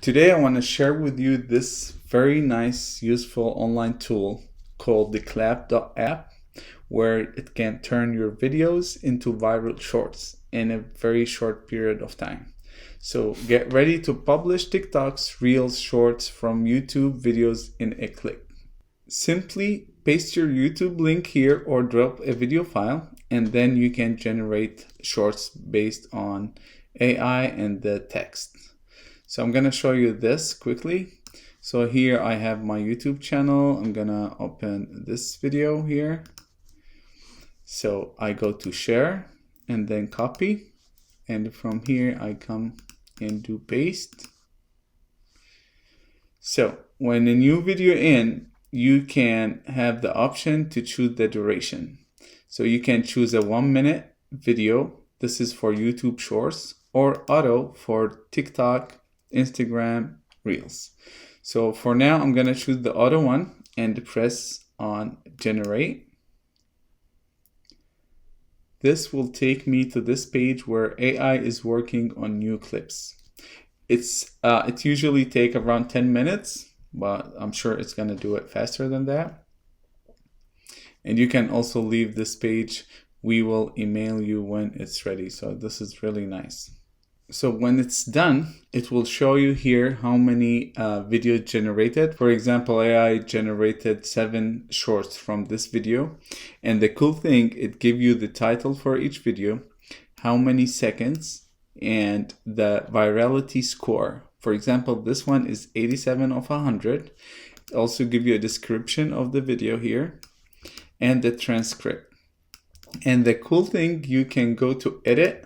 Today I want to share with you this very nice, useful online tool called the Klap.app, where it can turn your videos into viral shorts in a very short period of time. So get ready to publish TikToks, Reels, Shorts from YouTube videos in a click. Simply paste your YouTube link here or drop a video file, and then you can generate shorts based on AI and the text. So I'm gonna show you this quickly. So here I have my YouTube channel. I'm gonna open this video here. So I go to share and then copy. And from here I come and do paste. So when a new video in, you can have the option to choose the duration. So you can choose a 1 minute video. This is for YouTube Shorts, or auto for TikTok, Instagram, Reels. So for now, I'm gonna choose the auto one and press on generate. This will take me to this page where AI is working on new clips. It usually take around 10 minutes, but I'm sure it's gonna do it faster than that. And you can also leave this page. We will email you when it's ready. So this is really nice. So when it's done, it will show you here how many videos generated. For example, AI generated 7 shorts from this video. And the cool thing, it gives you the title for each video, how many seconds, and the virality score. For example, this one is 87 of 100. It also gives you a description of the video here and the transcript. And the cool thing, you can go to edit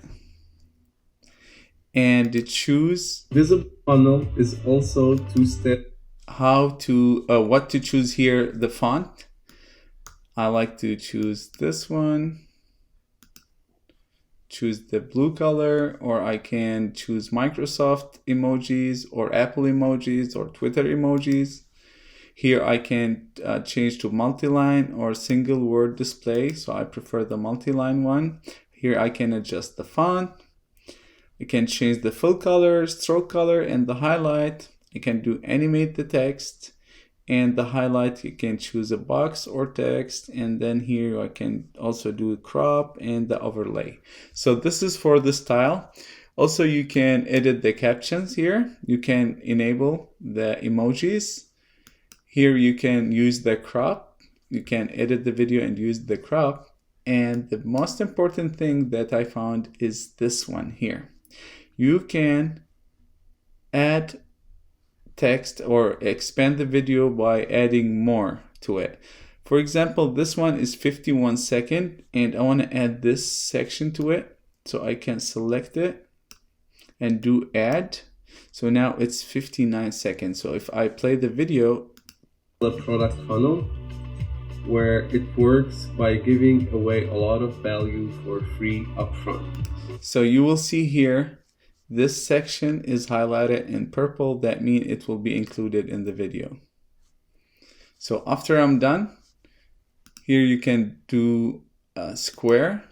and choose visible funnel is also 2-step. What to choose here, the font. I like to choose this one. Choose the blue color, or I can choose Microsoft emojis or Apple emojis or Twitter emojis. Here I can change to multi-line or single word display. So I prefer the multi-line one. Here I can adjust the font. You can change the fill color, stroke color, and the highlight. You can do animate the text and the highlight. You can choose a box or text. And then here I can also do crop and the overlay. So this is for the style. Also, you can edit the captions here. You can enable the emojis. Here you can use the crop. You can edit the video and use the crop. And the most important thing that I found is this one here. You can add text or expand the video by adding more to it. For example, this one is 51 seconds and I want to add this section to it. So I can select it and do add. So now it's 59 seconds. So if I play the video, the product funnel, where it works by giving away a lot of value for free upfront. So you will see here, this section is highlighted in purple. That means it will be included in the video. So after I'm done, here you can do square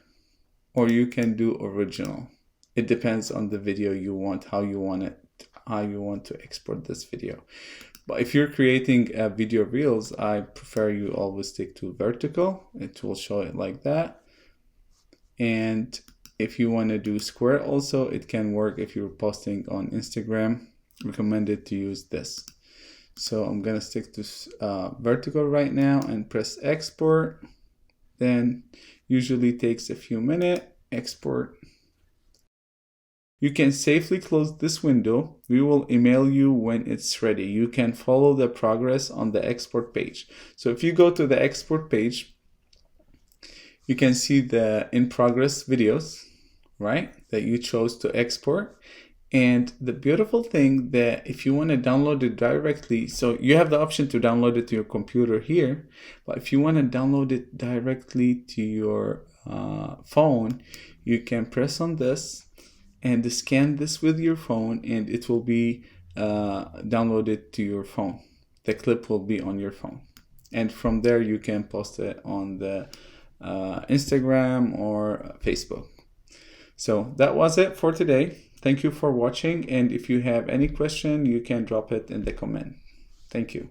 or you can do original. It depends on the video you want, how you want to export this video. But if you're creating video reels, I prefer you always stick to vertical. It will show it like that. And if you want to do square also, it can work if you're posting on Instagram. Recommended to use this. So I'm gonna stick to vertical right now and press export. Then usually takes a few minutes, export. You can safely close this window. We will email you when it's ready. You can follow the progress on the export page. So if you go to the export page, you can see the in progress videos, right, that you chose to export. And the beautiful thing that if you want to download it directly, so you have the option to download it to your computer here, but if you want to download it directly to your phone, you can press on this and scan this with your phone and it will be downloaded to your phone. The clip will be on your phone. And from there you can post it on the Instagram or Facebook. So that was it for today. Thank you for watching, and if you have any question, you can drop it in the comment. Thank you.